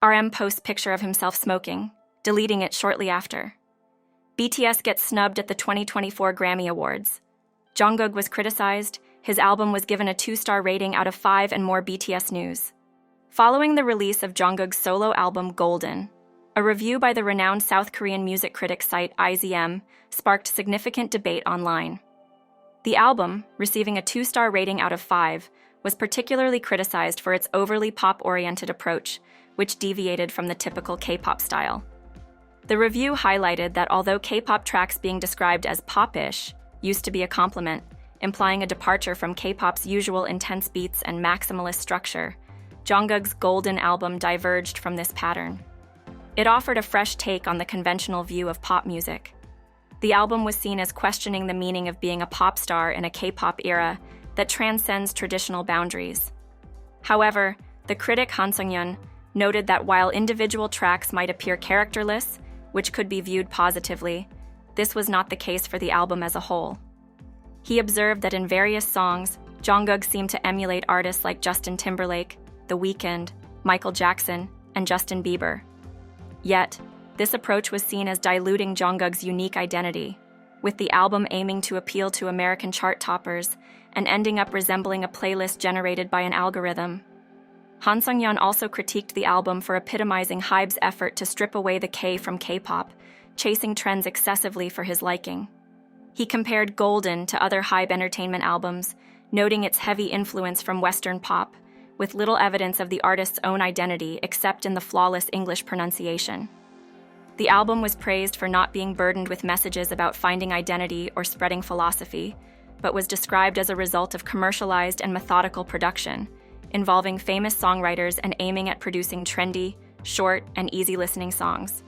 RM posts picture of himself smoking, deleting it shortly after. BTS gets snubbed at the 2024 Grammy Awards. Jungkook was criticized, his album was given a 2-star rating out of 5 and more BTS news. Following the release of Jungkook's solo album Golden, a review by the renowned South Korean music critic site IZM sparked significant debate online. The album, receiving a 2-star rating out of 5, was particularly criticized for its overly pop-oriented approach, which deviated from the typical K-pop style. The review highlighted that although K-pop tracks being described as pop-ish used to be a compliment, implying a departure from K-pop's usual intense beats and maximalist structure, Jungkook's Golden album diverged from this pattern. It offered a fresh take on the conventional view of pop music. The album was seen as questioning the meaning of being a pop star in a K-pop era that transcends traditional boundaries. However, the critic Han Sung-yeon noted that while individual tracks might appear characterless, which could be viewed positively, this was not the case for the album as a whole. He observed that in various songs, Jungkook seemed to emulate artists like Justin Timberlake, The Weeknd, Michael Jackson, and Justin Bieber. Yet, this approach was seen as diluting Jungkook's unique identity, with the album aiming to appeal to American chart toppers and ending up resembling a playlist generated by an algorithm. Han Sung-yeon also critiqued the album for epitomizing HYBE's effort to strip away the K from K-pop, chasing trends excessively for his liking. He compared Golden to other HYBE entertainment albums, noting its heavy influence from Western pop, with little evidence of the artist's own identity except in the flawless English pronunciation. The album was praised for not being burdened with messages about finding identity or spreading philosophy, but was described as a result of commercialized and methodical production, involving famous songwriters and aiming at producing trendy, short, and easy-listening songs.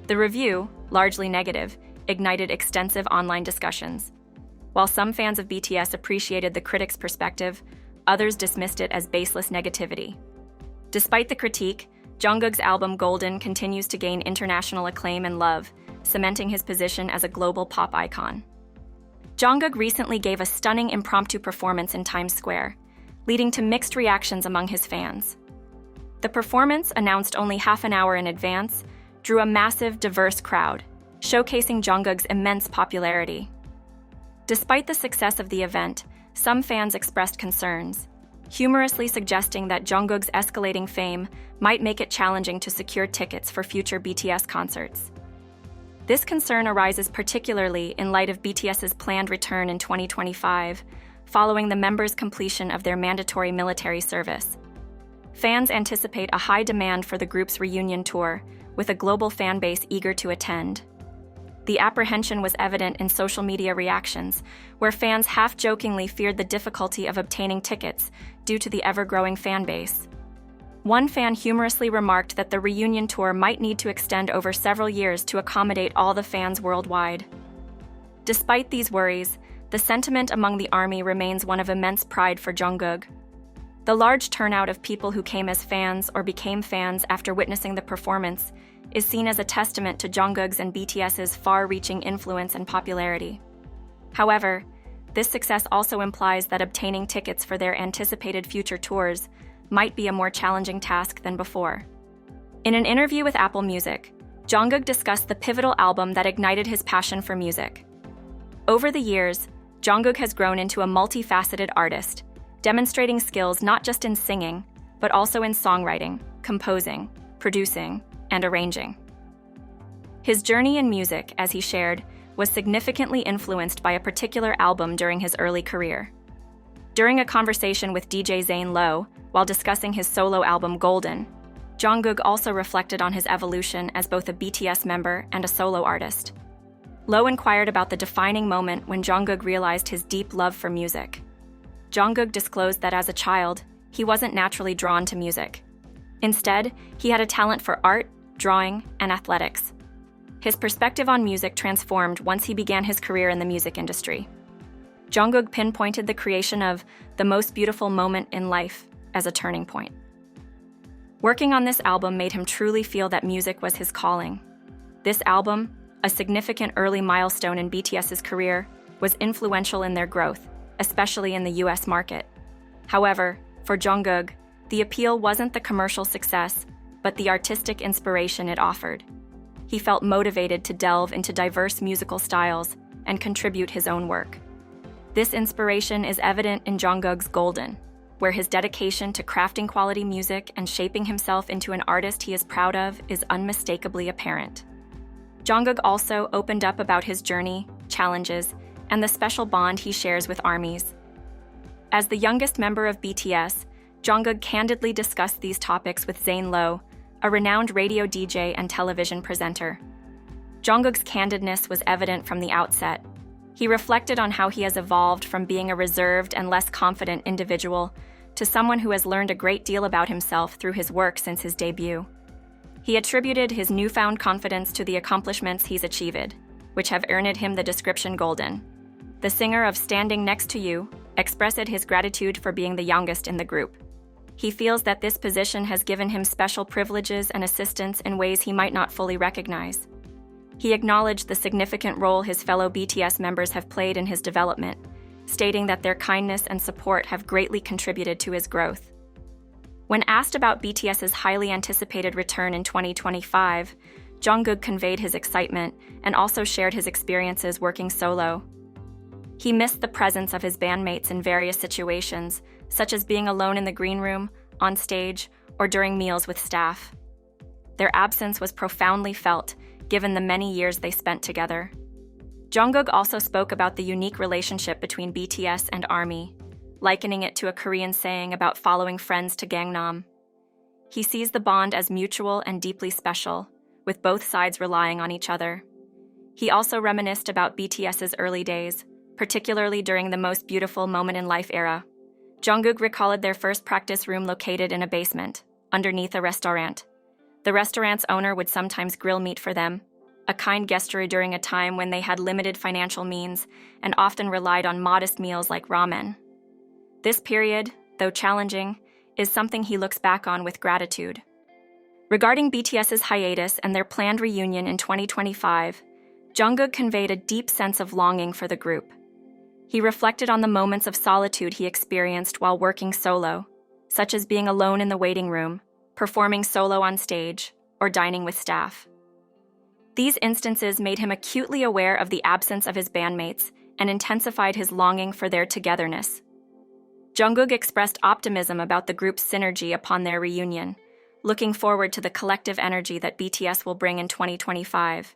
The review, largely negative, ignited extensive online discussions. While some fans of BTS appreciated the critics' perspective, others dismissed it as baseless negativity. Despite the critique, Jungkook's album Golden continues to gain international acclaim and love, cementing his position as a global pop icon. Jungkook recently gave a stunning impromptu performance in Times Square, leading to mixed reactions among his fans. The performance, announced only half an hour in advance, drew a massive, diverse crowd, showcasing Jungkook's immense popularity. Despite the success of the event, some fans expressed concerns, humorously suggesting that Jungkook's escalating fame might make it challenging to secure tickets for future BTS concerts. This concern arises particularly in light of BTS's planned return in 2025, following the members' completion of their mandatory military service. Fans anticipate a high demand for the group's reunion tour, with a global fan base eager to attend. The apprehension was evident in social media reactions, where fans half-jokingly feared the difficulty of obtaining tickets due to the ever-growing fan base. One fan humorously remarked that the reunion tour might need to extend over several years to accommodate all the fans worldwide. Despite these worries, the sentiment among the ARMY remains one of immense pride for Jungkook. The large turnout of people who came as fans or became fans after witnessing the performance is seen as a testament to Jungkook's and BTS's far-reaching influence and popularity. However, this success also implies that obtaining tickets for their anticipated future tours might be a more challenging task than before. In an interview with Apple Music, Jungkook discussed the pivotal album that ignited his passion for music. Over the years, Jungkook has grown into a multifaceted artist, demonstrating skills not just in singing, but also in songwriting, composing, producing, and arranging. His journey in music, as he shared, was significantly influenced by a particular album during his early career. During a conversation with DJ Zane Lowe, while discussing his solo album Golden, Jungkook also reflected on his evolution as both a BTS member and a solo artist. Lowe inquired about the defining moment when Jungkook realized his deep love for music. Jungkook disclosed that as a child, he wasn't naturally drawn to music. Instead, he had a talent for art, drawing, and athletics. His perspective on music transformed once he began his career in the music industry. Jungkook pinpointed the creation of The Most Beautiful Moment in Life as a turning point. Working on this album made him truly feel that music was his calling. This album, a significant early milestone in BTS's career, was influential in their growth, especially in the US market. However, for Jungkook, the appeal wasn't the commercial success, but the artistic inspiration it offered. He felt motivated to delve into diverse musical styles and contribute his own work. This inspiration is evident in Jungkook's Golden, where his dedication to crafting quality music and shaping himself into an artist he is proud of is unmistakably apparent. Jungkook also opened up about his journey, challenges, and the special bond he shares with ARMYs. As the youngest member of BTS, Jungkook candidly discussed these topics with Zayn Lowe, a renowned radio DJ and television presenter. Jungkook's candidness was evident from the outset. He reflected on how he has evolved from being a reserved and less confident individual to someone who has learned a great deal about himself through his work since his debut. He attributed his newfound confidence to the accomplishments he's achieved, which have earned him the description Golden. The singer of Standing Next to You expressed his gratitude for being the youngest in the group. He feels that this position has given him special privileges and assistance in ways he might not fully recognize. He acknowledged the significant role his fellow BTS members have played in his development, stating that their kindness and support have greatly contributed to his growth. When asked about BTS's highly anticipated return in 2025, Jungkook conveyed his excitement and also shared his experiences working solo. He missed the presence of his bandmates in various situations, such as being alone in the green room, on stage, or during meals with staff. Their absence was profoundly felt, given the many years they spent together. Jungkook also spoke about the unique relationship between BTS and ARMY, likening it to a Korean saying about following friends to Gangnam. He sees the bond as mutual and deeply special, with both sides relying on each other. He also reminisced about BTS's early days, particularly during the Most Beautiful Moment in Life era. Jungkook recalled their first practice room located in a basement, underneath a restaurant. The restaurant's owner would sometimes grill meat for them, a kind gesture during a time when they had limited financial means and often relied on modest meals like ramen. This period, though challenging, is something he looks back on with gratitude. Regarding BTS's hiatus and their planned reunion in 2025, Jungkook conveyed a deep sense of longing for the group. He reflected on the moments of solitude he experienced while working solo, such as being alone in the waiting room, performing solo on stage, or dining with staff. These instances made him acutely aware of the absence of his bandmates and intensified his longing for their togetherness. Jungkook expressed optimism about the group's synergy upon their reunion, looking forward to the collective energy that BTS will bring in 2025.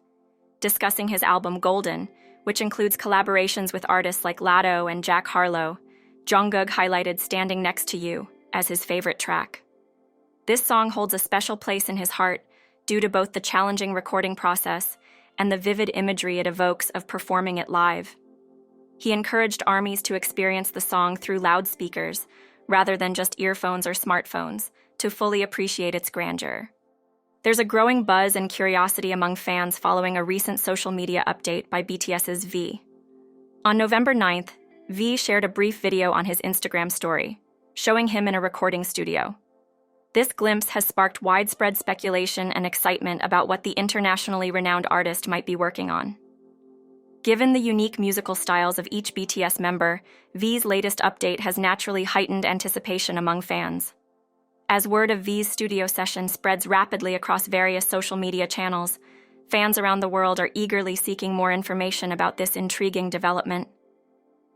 Discussing his album Golden, which includes collaborations with artists like Latto and Jack Harlow, Jungkook highlighted Standing Next to You as his favorite track. This song holds a special place in his heart due to both the challenging recording process and the vivid imagery it evokes of performing it live. He encouraged ARMYs to experience the song through loudspeakers rather than just earphones or smartphones to fully appreciate its grandeur. There's a growing buzz and curiosity among fans following a recent social media update by BTS's V. On November 9th, V shared a brief video on his Instagram story, showing him in a recording studio. This glimpse has sparked widespread speculation and excitement about what the internationally renowned artist might be working on. Given the unique musical styles of each BTS member, V's latest update has naturally heightened anticipation among fans. As word of V's studio session spreads rapidly across various social media channels, fans around the world are eagerly seeking more information about this intriguing development.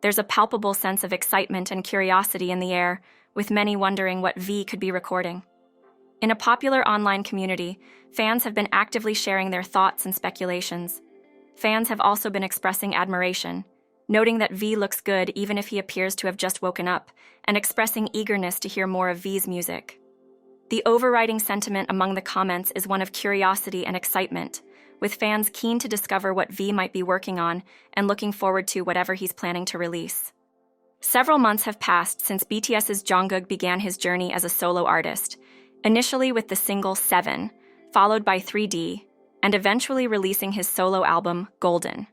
There's a palpable sense of excitement and curiosity in the air, with many wondering what V could be recording. In a popular online community, fans have been actively sharing their thoughts and speculations. Fans have also been expressing admiration, noting that V looks good even if he appears to have just woken up, and expressing eagerness to hear more of V's music. The overriding sentiment among the comments is one of curiosity and excitement, with fans keen to discover what V might be working on and looking forward to whatever he's planning to release. Several months have passed since BTS's Jungkook began his journey as a solo artist, initially with the single 7, followed by 3D, and eventually releasing his solo album, Golden.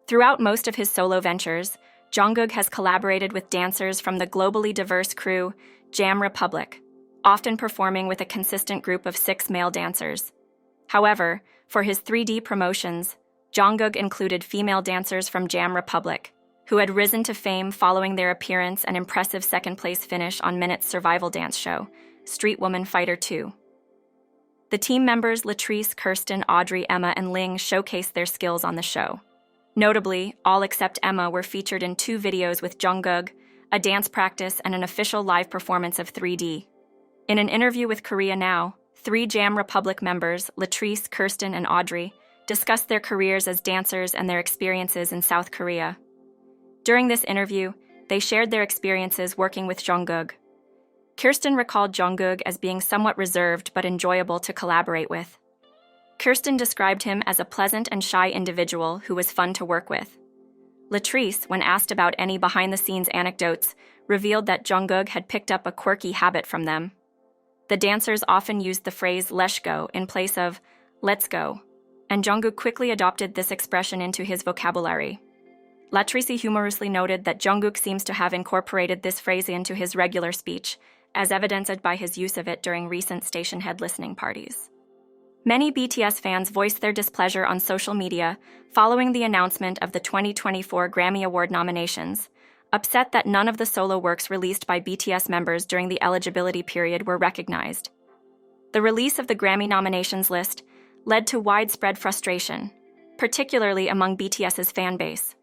Throughout most of his solo ventures, Jungkook has collaborated with dancers from the globally diverse crew Jam Republic, often performing with a consistent group of 6 male dancers. However, for his 3D promotions, Jungkook included female dancers from Jam Republic, who had risen to fame following their appearance and impressive second-place finish on Minute's survival dance show, Street Woman Fighter 2. The team members Latrice, Kirsten, Audrey, Emma, and Ling showcased their skills on the show. Notably, all except Emma were featured in 2 videos with Jungkook, a dance practice, and an official live performance of 3D. In an interview with Korea Now, 3 Jam Republic members, Latrice, Kirsten, and Audrey, discussed their careers as dancers and their experiences in South Korea. During this interview, they shared their experiences working with Jungkook. Kirsten recalled Jungkook as being somewhat reserved but enjoyable to collaborate with. Kirsten described him as a pleasant and shy individual who was fun to work with. Latrice, when asked about any behind-the-scenes anecdotes, revealed that Jungkook had picked up a quirky habit from them. The dancers often used the phrase "let's go" in place of "let's go," and Jungkook quickly adopted this expression into his vocabulary. Latrice humorously noted that Jungkook seems to have incorporated this phrase into his regular speech, as evidenced by his use of it during recent station-head listening parties. Many BTS fans voiced their displeasure on social media following the announcement of the 2024 Grammy Award nominations, upset that none of the solo works released by BTS members during the eligibility period were recognized. The release of the Grammy nominations list led to widespread frustration, particularly among BTS's fan base.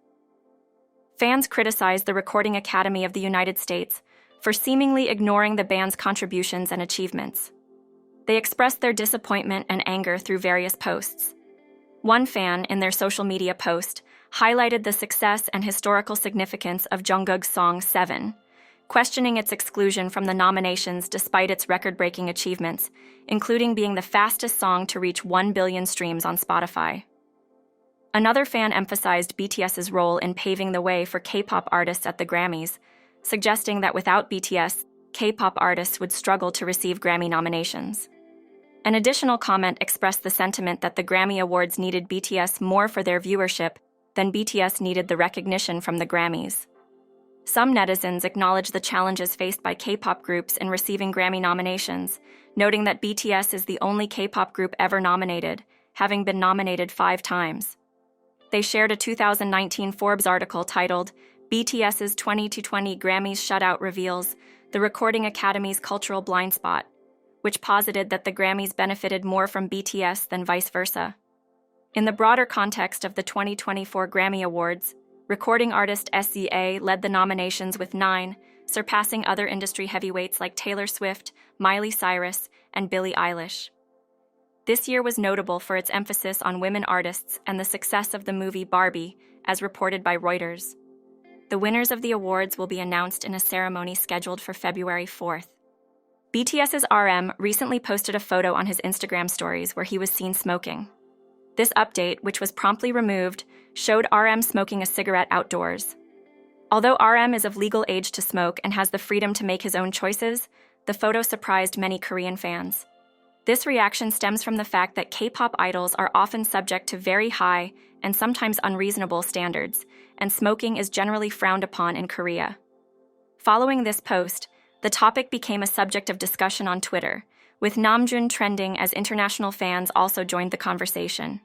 Fans criticized the Recording Academy of the United States for seemingly ignoring the band's contributions and achievements. They expressed their disappointment and anger through various posts. One fan, in their social media post, highlighted the success and historical significance of Jungkook's song 7, questioning its exclusion from the nominations despite its record-breaking achievements, including being the fastest song to reach 1 billion streams on Spotify. Another fan emphasized BTS's role in paving the way for K-pop artists at the Grammys, suggesting that without BTS, K-pop artists would struggle to receive Grammy nominations. An additional comment expressed the sentiment that the Grammy Awards needed BTS more for their viewership than BTS needed the recognition from the Grammys. Some netizens acknowledged the challenges faced by K-pop groups in receiving Grammy nominations, noting that BTS is the only K-pop group ever nominated, having been nominated 5 times. They shared a 2019 Forbes article titled, "BTS's 2020 Grammys Shutout Reveals the Recording Academy's Cultural Blind Spot," which posited that the Grammys benefited more from BTS than vice versa. In the broader context of the 2024 Grammy Awards, recording artist SZA led the nominations with 9, surpassing other industry heavyweights like Taylor Swift, Miley Cyrus, and Billie Eilish. This year was notable for its emphasis on women artists and the success of the movie Barbie, as reported by Reuters. The winners of the awards will be announced in a ceremony scheduled for February 4th. BTS's RM recently posted a photo on his Instagram stories where he was seen smoking. This update, which was promptly removed, showed RM smoking a cigarette outdoors. Although RM is of legal age to smoke and has the freedom to make his own choices, the photo surprised many Korean fans. This reaction stems from the fact that K-pop idols are often subject to very high and sometimes unreasonable standards, and smoking is generally frowned upon in Korea. Following this post, the topic became a subject of discussion on Twitter, with Namjoon trending as international fans also joined the conversation.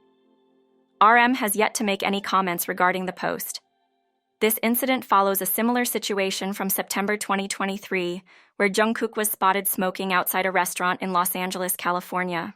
RM has yet to make any comments regarding the post. This incident follows a similar situation from September 2023, where Jungkook was spotted smoking outside a restaurant in Los Angeles, California.